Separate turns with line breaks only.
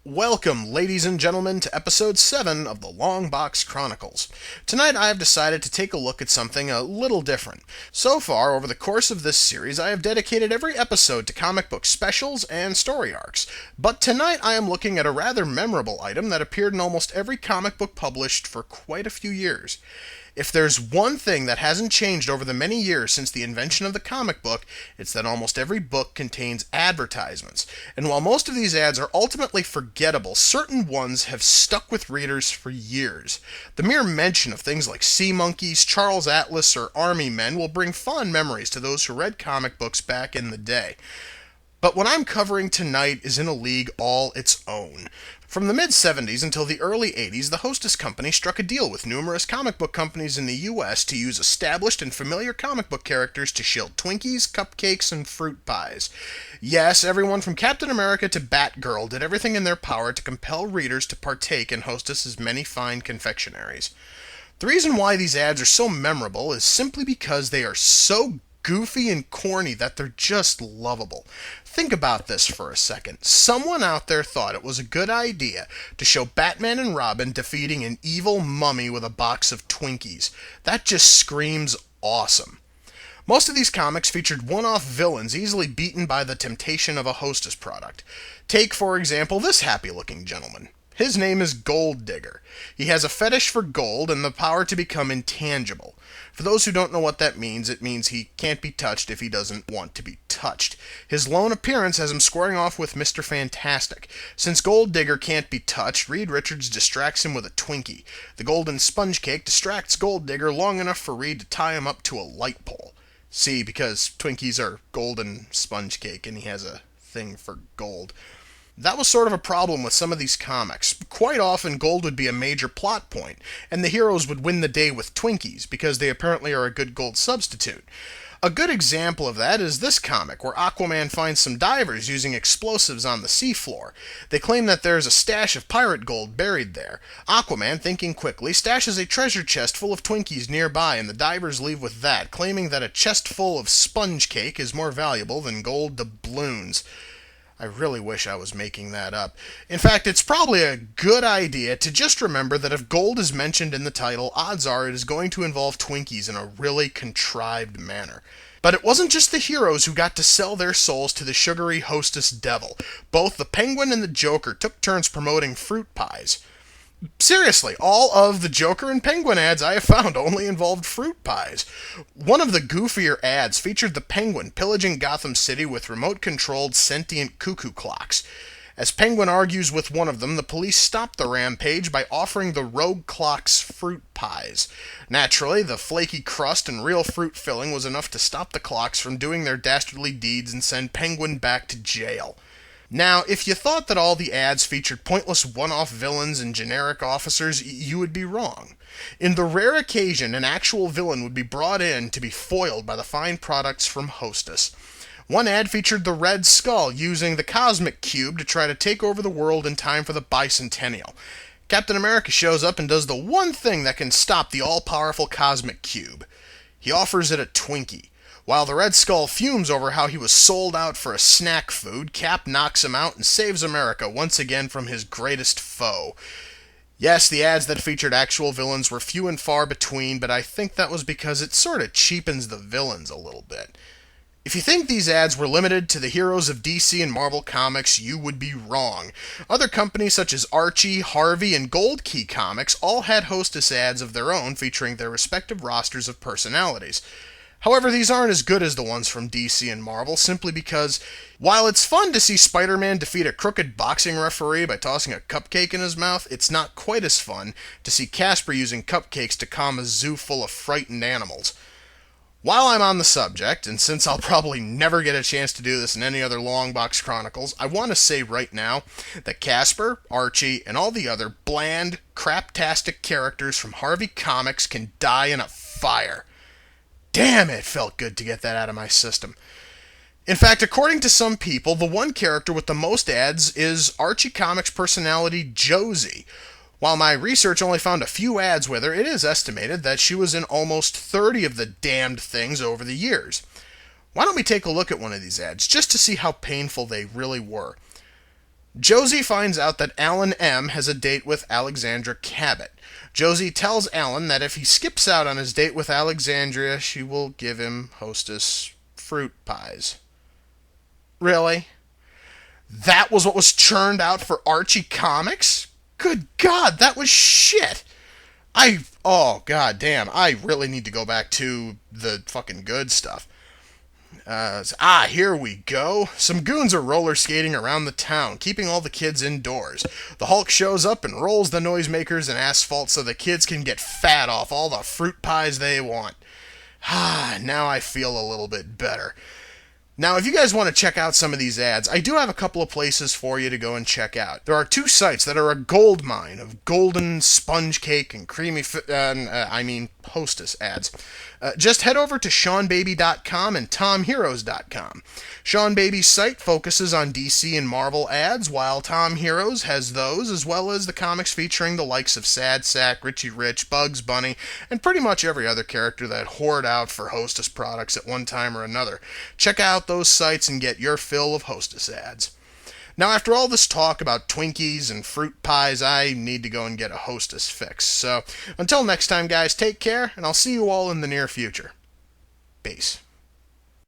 Welcome, ladies and gentlemen, to episode 7 of the Longbox Chronicles. Tonight I have decided to take a look at something a little different. So far, over the course of this series, I have dedicated every episode to comic book specials and story arcs. But tonight I am looking at a rather memorable item that appeared in almost every comic book published for quite a few years. If there's one thing that hasn't changed over the many years since the invention of the comic book, it's that almost every book contains advertisements. And while most of these ads are ultimately forgettable, certain ones have stuck with readers for years. The mere mention of things like sea monkeys, Charles Atlas, or army men will bring fond memories to those who read comic books back in the day. But what I'm covering tonight is in a league all its own. From the mid-70s until the early 80s, the Hostess company struck a deal with numerous comic book companies in the US to use established and familiar comic book characters to shill Twinkies, cupcakes, and fruit pies. Yes, everyone from Captain America to Batgirl did everything in their power to compel readers to partake in Hostess's many fine confectionaries. The reason why these ads are so memorable is simply because they are so goofy and corny that they're just lovable. Think about this for a second. Someone out there thought it was a good idea to show Batman and Robin defeating an evil mummy with a box of Twinkies. That just screams awesome. Most of these comics featured one-off villains easily beaten by the temptation of a Hostess product. Take, for example, this happy-looking gentleman. His name is Gold Digger. He has a fetish for gold and the power to become intangible. For those who don't know what that means, it means he can't be touched if he doesn't want to be touched. His lone appearance has him squaring off with Mr. Fantastic. Since Gold Digger can't be touched, Reed Richards distracts him with a Twinkie. The golden sponge cake distracts Gold Digger long enough for Reed to tie him up to a light pole. See, because Twinkies are golden sponge cake and he has a thing for gold. That was sort of a problem with some of these comics. Quite often, gold would be a major plot point, and the heroes would win the day with Twinkies, because they apparently are a good gold substitute. A good example of that is this comic, where Aquaman finds some divers using explosives on the seafloor. They claim that there's a stash of pirate gold buried there. Aquaman, thinking quickly, stashes a treasure chest full of Twinkies nearby, and the divers leave with that, claiming that a chest full of sponge cake is more valuable than gold doubloons. I really wish I was making that up. In fact, it's probably a good idea to just remember that if gold is mentioned in the title, odds are it is going to involve Twinkies in a really contrived manner. But it wasn't just the heroes who got to sell their souls to the sugary Hostess devil. Both the Penguin and the Joker took turns promoting fruit pies. Seriously, all of the Joker and Penguin ads I have found only involved fruit pies. One of the goofier ads featured the Penguin pillaging Gotham City with remote-controlled sentient cuckoo clocks. As Penguin argues with one of them, the police stop the rampage by offering the rogue clocks fruit pies. Naturally, the flaky crust and real fruit filling was enough to stop the clocks from doing their dastardly deeds and send Penguin back to jail. Now, if you thought that all the ads featured pointless one-off villains and generic officers, you would be wrong. In the rare occasion an actual villain would be brought in to be foiled by the fine products from Hostess. One ad featured the Red Skull using the Cosmic Cube to try to take over the world in time for the Bicentennial. Captain America shows up and does the one thing that can stop the all-powerful Cosmic Cube. He offers it a Twinkie. While the Red Skull fumes over how he was sold out for a snack food, Cap knocks him out and saves America once again from his greatest foe. Yes, the ads that featured actual villains were few and far between, but I think that was because it sort of cheapens the villains a little bit. If you think these ads were limited to the heroes of DC and Marvel Comics, you would be wrong. Other companies such as Archie, Harvey, and Gold Key Comics all had Hostess ads of their own featuring their respective rosters of personalities. However, these aren't as good as the ones from DC and Marvel, simply because, while it's fun to see Spider-Man defeat a crooked boxing referee by tossing a cupcake in his mouth, it's not quite as fun to see Casper using cupcakes to calm a zoo full of frightened animals. While I'm on the subject, and since I'll probably never get a chance to do this in any other Longbox Chronicles, I want to say right now that Casper, Archie, and all the other bland, craptastic characters from Harvey Comics can die in a fire. Damn, it felt good to get that out of my system. In fact, according to some people, the one character with the most ads is Archie Comics personality Josie. While my research only found a few ads with her, it is estimated that she was in almost 30 of the damned things over the years. Why don't we take a look at one of these ads, just to see how painful they really were. Josie finds out that Alan M. has a date with Alexandra Cabot. Josie tells Alan that if he skips out on his date with Alexandria, she will give him Hostess fruit pies. Really? That was what was churned out for Archie Comics? Good God, that was shit! Oh, god damn, I really need to go back to the fucking good stuff. Here we go. Some goons are roller skating around the town, keeping all the kids indoors. The Hulk shows up and rolls the noisemakers and asphalt so the kids can get fat off all the fruit pies they want. Now I feel a little bit better. Now, if you guys want to check out some of these ads, I do have a couple of places for you to go and check out. There are two sites that are a gold mine of golden sponge cake and creamy, Hostess ads. Just head over to SeanBaby.com and TomHeroes.com. Sean Baby's site focuses on DC and Marvel ads, while Tom Heroes has those, as well as the comics featuring the likes of Sad Sack, Richie Rich, Bugs Bunny, and pretty much every other character that hoard out for Hostess products at one time or another. Check out those sites and get your fill of Hostess ads. Now, after all this talk about Twinkies and fruit pies, I need to go and get a Hostess fix. So, until next time, guys, take care, and I'll see you all in the near future. Peace.